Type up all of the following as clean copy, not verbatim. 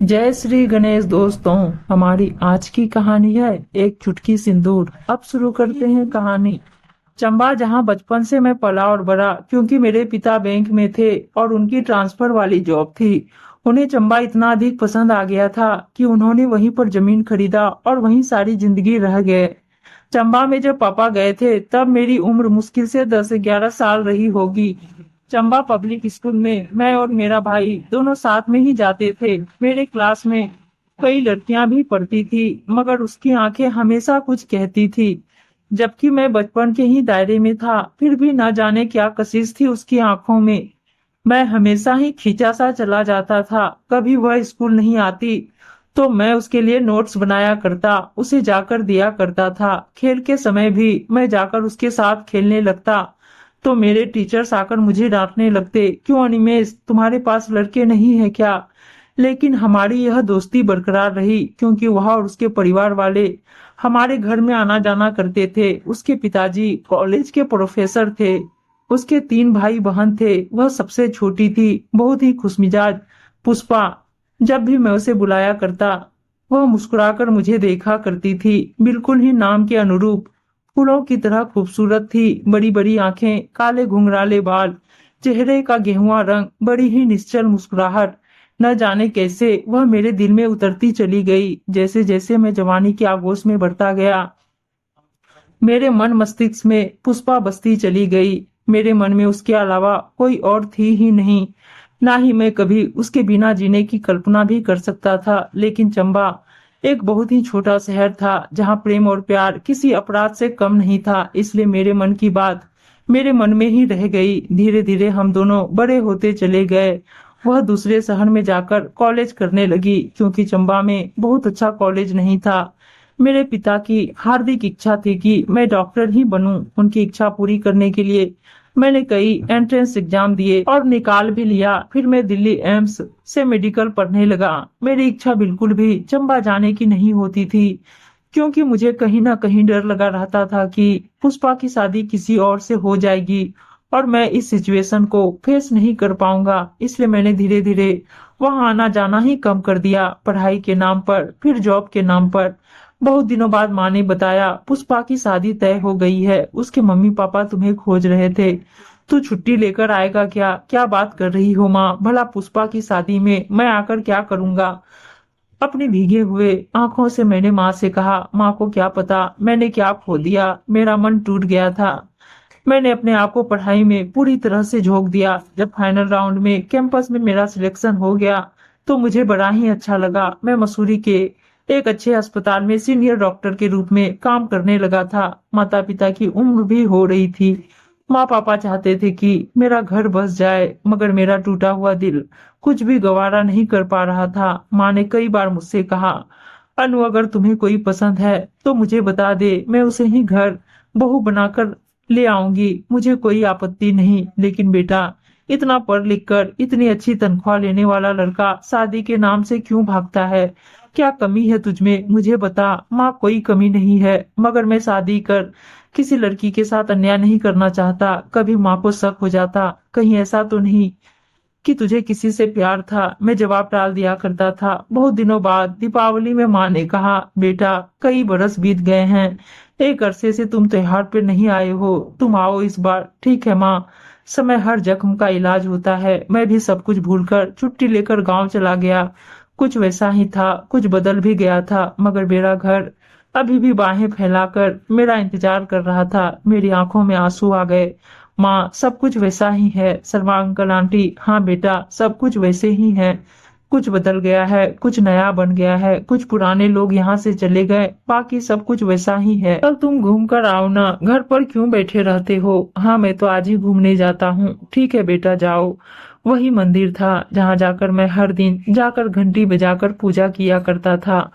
जय श्री गणेश दोस्तों। हमारी आज की कहानी है एक चुटकी सिंदूर। अब शुरू करते हैं कहानी। चंबा जहां बचपन से मैं पला और बड़ा, क्योंकि मेरे पिता बैंक में थे और उनकी ट्रांसफर वाली जॉब थी। उन्हें चंबा इतना अधिक पसंद आ गया था कि उन्होंने वहीं पर जमीन खरीदा और वहीं सारी जिंदगी रह गए। चंबा में जब पापा गए थे तब मेरी उम्र मुश्किल से 10 से 11 साल रही होगी। चंबा पब्लिक स्कूल में मैं और मेरा भाई दोनों साथ में ही जाते थे। मेरे क्लास में कई लड़कियां भी पढ़ती थी, मगर उसकी आंखें हमेशा कुछ कहती थी। जबकि मैं बचपन के ही दायरे में था, फिर भी न जाने क्या कशिश थी उसकी आंखों में। मैं हमेशा ही खींचा सा चला जाता था। कभी वह स्कूल नहीं आती तो मैं उसके लिए नोट्स बनाया करता, उसे जाकर दिया करता था। खेल के समय भी मैं जाकर उसके साथ खेलने लगता तो मेरे टीचर्स आकर मुझे डांटने लगते, क्यों अनिमेष, तुम्हारे पास लड़के नहीं है क्या? लेकिन हमारी यह दोस्ती बरकरार रही, क्योंकि वह और उसके परिवार वाले हमारे घर में आना जाना करते थे। उसके पिताजी कॉलेज के प्रोफेसर थे। उसके 3 भाई बहन थे, वह सबसे छोटी थी, बहुत ही खुशमिजाज पुष्पा। जब भी मैं उसे बुलाया करता, वह मुस्कुराकर मुझे देखा करती थी, बिल्कुल ही नाम के अनुरूप। फूलों की तरह खूबसूरत थी, बड़ी बड़ी आंखें, काले घुंघराले बाल, चेहरे का गेहुआ रंग, बड़ी ही निश्चल मुस्कुराहट। न जाने कैसे वह मेरे दिल में उतरती चली गई। जैसे जैसे मैं जवानी के आगोश में बढ़ता गया, मेरे मन मस्तिष्क में पुष्पा बसती चली गई। मेरे मन में उसके अलावा कोई और थी ही नहीं। ना ही मैं कभी उसके बिना जीने की कल्पना भी कर सकता था। लेकिन चंबा एक बहुत ही छोटा शहर था, जहाँ प्रेम और प्यार किसी अपराध से कम नहीं था। इसलिए मेरे मन की बात मेरे मन में ही रह गई। धीरे धीरे हम दोनों बड़े होते चले गए। वह दूसरे शहर में जाकर कॉलेज करने लगी, क्योंकि चंबा में बहुत अच्छा कॉलेज नहीं था। मेरे पिता की हार्दिक इच्छा थी कि मैं डॉक्टर ही बनूं। उनकी इच्छा पूरी करने के लिए मैंने कई एंट्रेंस एग्जाम दिए और निकाल भी लिया। फिर मैं दिल्ली एम्स से मेडिकल पढ़ने लगा। मेरी इच्छा बिल्कुल भी चंबा जाने की नहीं होती थी, क्योंकि मुझे कहीं ना कहीं डर लगा रहता था कि पुष्पा की शादी किसी और से हो जाएगी और मैं इस सिचुएशन को फेस नहीं कर पाऊंगा। इसलिए मैंने धीरे धीरे वहां आना जाना ही कम कर दिया, पढ़ाई के नाम पर, फिर जॉब के नाम पर। बहुत दिनों बाद माँ ने बताया, पुष्पा की शादी तय हो गई है, उसके मम्मी पापा तुम्हें खोज रहे थे, तू छुट्टी लेकर आएगा क्या? क्या बात कर रही हो माँ? भला पुष्पा की शादी में मैं आकर क्या करूंगा? अपने भीगे हुए आंखों से मैंने माँ से कहा, माँ को क्या पता मैंने क्या खो दिया। मेरा मन टूट गया था। मैंने अपने आप को पढ़ाई में पूरी तरह से झोंक दिया। जब फाइनल राउंड में कैंपस में मेरा सिलेक्शन हो गया तो मुझे बड़ा ही अच्छा लगा। मैं मसूरी के एक अच्छे अस्पताल में सीनियर डॉक्टर के रूप में काम करने लगा था। माता पिता की उम्र भी हो रही थी। माँ पापा चाहते थे कि मेरा घर बस जाए, मगर मेरा टूटा हुआ दिल कुछ भी गवारा नहीं कर पा रहा था। माँ ने कई बार मुझसे कहा, अनु, अगर तुम्हें कोई पसंद है तो मुझे बता दे, मैं उसे ही घर बहू बनाकर ले आऊंगी, मुझे कोई आपत्ति नहीं। लेकिन बेटा, इतना पढ़ लिख कर इतनी अच्छी तनख्वाह लेने वाला लड़का शादी के नाम से क्यों भागता है? क्या कमी है तुझमें, मुझे बता। माँ, कोई कमी नहीं है, मगर मैं शादी कर किसी लड़की के साथ अन्याय नहीं करना चाहता। कभी माँ को शक हो जाता, कहीं ऐसा तो नहीं कि तुझे किसी से प्यार था? मैं जवाब टाल दिया करता था। बहुत दिनों बाद दीपावली में माँ ने कहा, बेटा, कई बरस बीत गए हैं, एक अरसे से तुम त्योहार पे नहीं आए हो, तुम आओ इस बार। ठीक है माँ, समय हर जख्म का इलाज होता है। मैं भी सब कुछ भूलकर छुट्टी लेकर गांव चला गया। कुछ वैसा ही था, कुछ बदल भी गया था, मगर मेरा घर अभी भी बाहें फैलाकर मेरा इंतजार कर रहा था। मेरी आंखों में आंसू आ गए। माँ, सब कुछ वैसा ही है। सलमा अंकल आंटी, हाँ बेटा, सब कुछ वैसे ही है। कुछ बदल गया है, कुछ नया बन गया है, कुछ पुराने लोग यहाँ से चले गए, बाकी सब कुछ वैसा ही है। कल तुम घूम कर आओ ना, घर पर क्यों बैठे रहते हो? हाँ, मैं तो आज ही घूमने जाता हूँ। ठीक है बेटा, जाओ। वही मंदिर था जहाँ जाकर मैं हर दिन जाकर घंटी बजाकर पूजा किया करता था।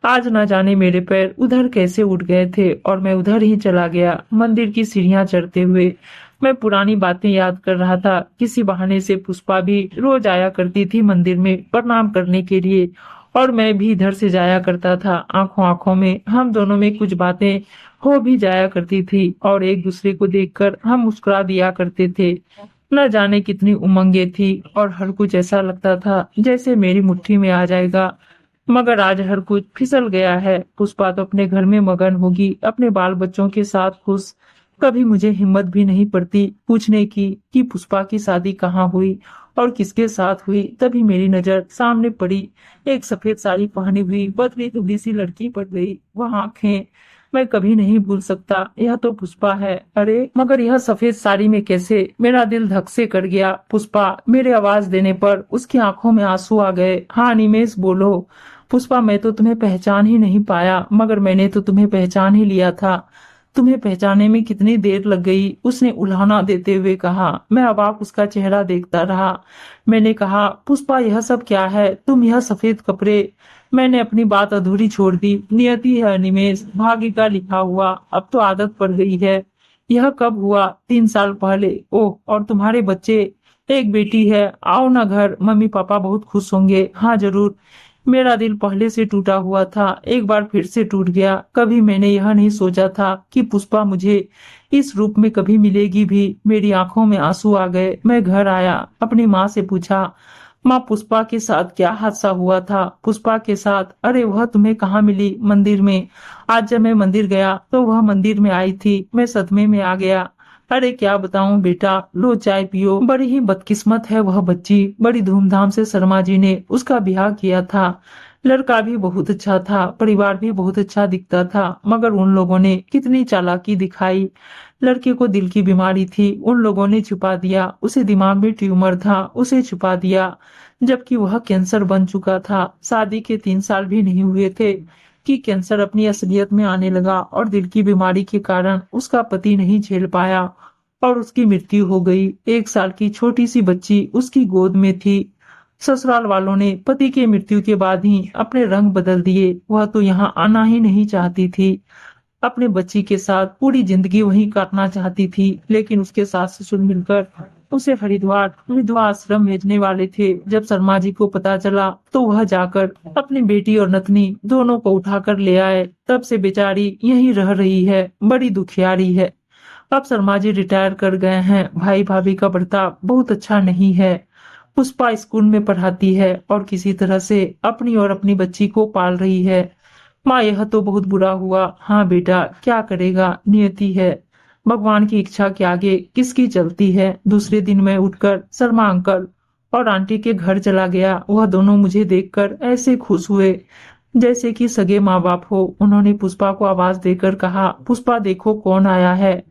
आज न जाने मेरे पैर उधर कैसे उठ गए थे और मैं उधर ही चला गया। मंदिर की सीढ़ियां चढ़ते हुए मैं पुरानी बातें याद कर रहा था। किसी बहाने से पुष्पा भी रोज आया करती थी मंदिर में प्रणाम करने के लिए, और मैं भी इधर से जाया करता था। आंखों आंखों में हम दोनों में कुछ बातें हो भी जाया करती थी और एक दूसरे को देखकर हम मुस्कुरा दिया करते थे। न जाने कितनी उमंगे थी और हर कुछ ऐसा लगता था जैसे मेरी मुट्ठी में आ जाएगा। मगर आज हर कुछ फिसल गया है। पुष्पा तो अपने घर में मगन होगी, अपने बाल बच्चों के साथ खुश। कभी मुझे हिम्मत भी नहीं पड़ती पूछने की कि पुष्पा की शादी कहाँ हुई और किसके साथ हुई। तभी मेरी नजर सामने पड़ी, एक सफेद साड़ी पहनी हुई पतली दुबली सी लड़की पड़ गई। वह आंखें मैं कभी नहीं भूल सकता, यह तो पुष्पा है। अरे मगर यह सफेद साड़ी में कैसे? मेरा दिल धक से कर गया। पुष्पा, मेरे आवाज देने पर उसकी आंखों में आंसू आ गए। हाँ निमेश, बोलो। पुष्पा, मैं तो तुम्हें पहचान ही नहीं पाया, मगर मैंने तो तुम्हें पहचान ही लिया था। तुम्हें पहचानने में कितनी देर लग गई? उसने उल्हाना देते हुए कहा। मैं अवाक उसका चेहरा देखता रहा। मैंने कहा, पुष्पा यह सब क्या है? तुम यह सफेद कपड़े। मैंने अपनी बात अधूरी छोड़ दी। नियति है निमेश, भाग्य का लिखा हुआ। अब तो आदत पड़ गई है। यह कब हुआ? 3 साल पहले। ओह, और तुम्हारे बच्चे? एक बेटी है। आओ ना घर, मम्मी पापा बहुत खुश होंगे। हाँ जरूर। मेरा दिल पहले से टूटा हुआ था, एक बार फिर से टूट गया। कभी मैंने यह नहीं सोचा था कि पुष्पा मुझे इस रूप में कभी मिलेगी भी। मेरी आंखों में आंसू आ गए। मैं घर आया, अपनी माँ से पूछा, माँ पुष्पा के साथ क्या हादसा हुआ था? पुष्पा के साथ? अरे वह तुम्हें कहाँ मिली? मंदिर में। आज जब मैं मंदिर गया तो वह मंदिर में आई थी। मैं सदमे में आ गया। अरे क्या बताऊं बेटा, लो चाय पियो। बड़ी ही बदकिस्मत है वह बच्ची। बड़ी धूमधाम से शर्मा जी ने उसका ब्याह किया था। लड़का भी बहुत अच्छा था, परिवार भी बहुत अच्छा दिखता था, मगर उन लोगों ने कितनी चालाकी दिखाई। लड़के को दिल की बीमारी थी, उन लोगों ने छुपा दिया। उसे दिमाग में ट्यूमर था, उसे छुपा दिया, जबकि वह कैंसर बन चुका था। शादी के 3 साल भी नहीं हुए थे कि कैंसर अपनी असलियत में आने लगा और दिल की बीमारी के कारण उसका पति नहीं झेल पाया और उसकी मृत्यु हो गई। 1 साल की छोटी सी बच्ची उसकी गोद में थी। ससुराल वालों ने पति के मृत्यु के बाद ही अपने रंग बदल दिए। वह तो यहाँ आना ही नहीं चाहती थी। अपने बच्ची के साथ पूरी जिंदगी वहीं काटना चाहती थी, लेकिन उसके सास ससुर मिलकर उसे हरिद्वार विधवा आश्रम भेजने वाले थे। जब शर्मा जी को पता चला तो वह जाकर अपनी बेटी और नतनी दोनों को उठाकर ले आए। तब से बेचारी यहीं रह रही है, बड़ी दुखियारी है। अब शर्मा जी रिटायर कर गए हैं। भाई भाभी का बर्ताव बहुत अच्छा नहीं है। पुष्पा स्कूल में पढ़ाती है और किसी तरह से अपनी और अपनी बच्ची को पाल रही है। माँ, यह तो बहुत बुरा हुआ। हाँ बेटा, क्या करेगा, नियति है। भगवान की इच्छा के आगे किसकी चलती है। दूसरे दिन मैं उठकर शर्मा अंकल और आंटी के घर चला गया। वह दोनों मुझे देखकर ऐसे खुश हुए जैसे कि सगे माँ बाप हो। उन्होंने पुष्पा को आवाज देकर कहा, पुष्पा देखो कौन आया है।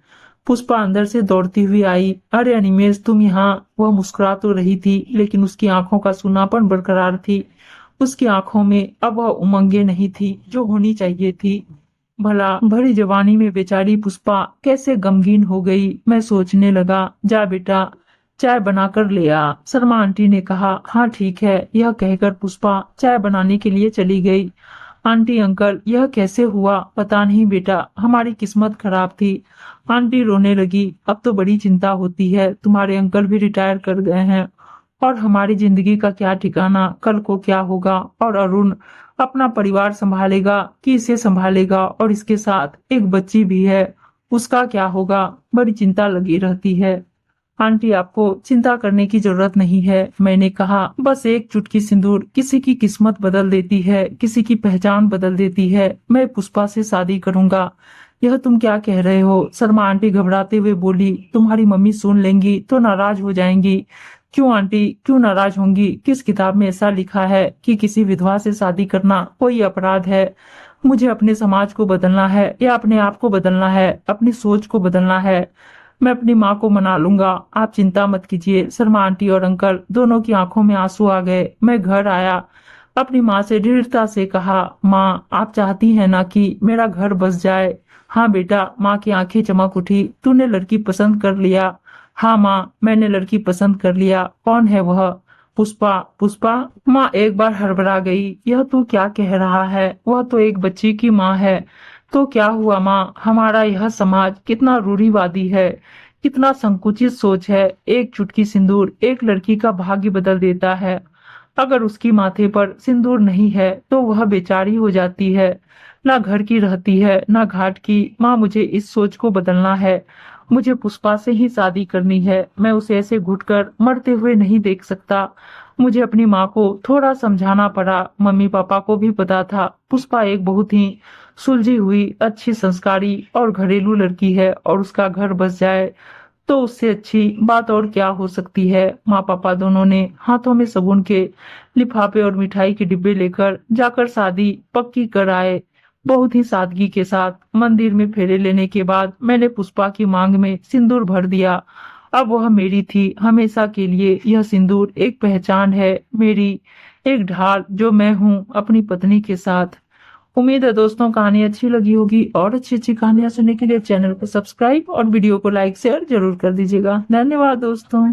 पुष्पा अंदर से दौड़ती हुई आई। अरे अनिमेष, तुम यहाँ। वह मुस्कुरा तो रही थी, लेकिन उसकी आंखों का सूनापन बरकरार थी। उसकी आंखों में अब वह उमंगे नहीं थी जो होनी चाहिए थी। भला भरी जवानी में बेचारी पुष्पा कैसे गमगीन हो गई। मैं सोचने लगा, जा बेटा, चाय बनाकर ले आ। शर्मा आंटी ने कहा, हाँ ठीक है। यह कहकर पुष्पा चाय बनाने के लिए चली गई। आंटी, अंकल, यह कैसे हुआ? पता नहीं बेटा, हमारी किस्मत खराब थी। आंटी रोने लगी। अब तो बड़ी चिंता होती है। तुम्हारे अंकल भी रिटायर कर गए हैं और हमारी जिंदगी का क्या ठिकाना, कल को क्या होगा। और अरुण अपना परिवार संभालेगा कि इसे संभालेगा? और इसके साथ एक बच्ची भी है, उसका क्या होगा? बड़ी चिंता लगी रहती है। आंटी, आपको चिंता करने की जरूरत नहीं है। मैंने कहा, बस एक चुटकी सिंदूर किसी की किस्मत बदल देती है, किसी की पहचान बदल देती है। मैं पुष्पा से शादी करूंगा। यह तुम क्या कह रहे हो? शर्मा आंटी घबराते हुए बोली। तुम्हारी मम्मी सुन लेंगी तो नाराज हो जाएंगी। क्यों आंटी, क्यों नाराज होंगी? किस किताब में ऐसा लिखा है कि किसी विधवा से शादी करना कोई अपराध है? मुझे अपने समाज को बदलना है या अपने आप को बदलना है, अपनी सोच को बदलना है। मैं अपनी माँ को मना लूंगा, आप चिंता मत कीजिए। शर्मा आंटी और अंकल दोनों की आंखों में आंसू आ गए। मैं घर आया, अपनी माँ से दृढ़ता से कहा, माँ आप चाहती हैं ना कि मेरा घर बस जाए? हाँ बेटा, माँ की आंखें चमक उठी। तूने लड़की पसंद कर लिया? हाँ माँ, मैंने लड़की पसंद कर लिया। कौन है वह? पुष्पा। पुष्पा? माँ एक बार हड़बड़ा गई। यह तू क्या कह रहा है? वह तो एक बच्ची की माँ है। तो क्या हुआ माँ? हमारा यह समाज कितना रूढ़िवादी है, कितना संकुचित सोच है। एक चुटकी सिंदूर एक लड़की का भाग्य बदल देता है। अगर उसकी माथे पर सिंदूर नहीं है तो वह बेचारी हो जाती है, ना घर की रहती है ना घाट की। माँ, मुझे इस सोच को बदलना है मुझे पुष्पा से ही शादी करनी है। मैं उसे ऐसे घुटकर मरते हुए नहीं देख सकता। मुझे अपनी माँ को थोड़ा समझाना पड़ा। मम्मी पापा को भी पता था पुष्पा एक बहुत ही सुलझी हुई, अच्छी, संस्कारी और घरेलू लड़की है और उसका घर बस जाए तो उससे अच्छी बात और क्या हो सकती है। माँ पापा दोनों ने हाथों में शगुन के लिफाफे और मिठाई के डिब्बे लेकर जाकर शादी पक्की कर आए। बहुत ही सादगी के साथ मंदिर में फेरे लेने के बाद मैंने पुष्पा की मांग में सिंदूर भर दिया। अब वह मेरी थी हमेशा के लिए। यह सिंदूर एक पहचान है मेरी, एक ढाल जो मैं हूँ अपनी पत्नी के साथ। उम्मीद है दोस्तों कहानी अच्छी लगी होगी और अच्छी अच्छी कहानियां सुनने के लिए चैनल को सब्सक्राइब और वीडियो को लाइक शेयर जरूर कर दीजिएगा। धन्यवाद दोस्तों।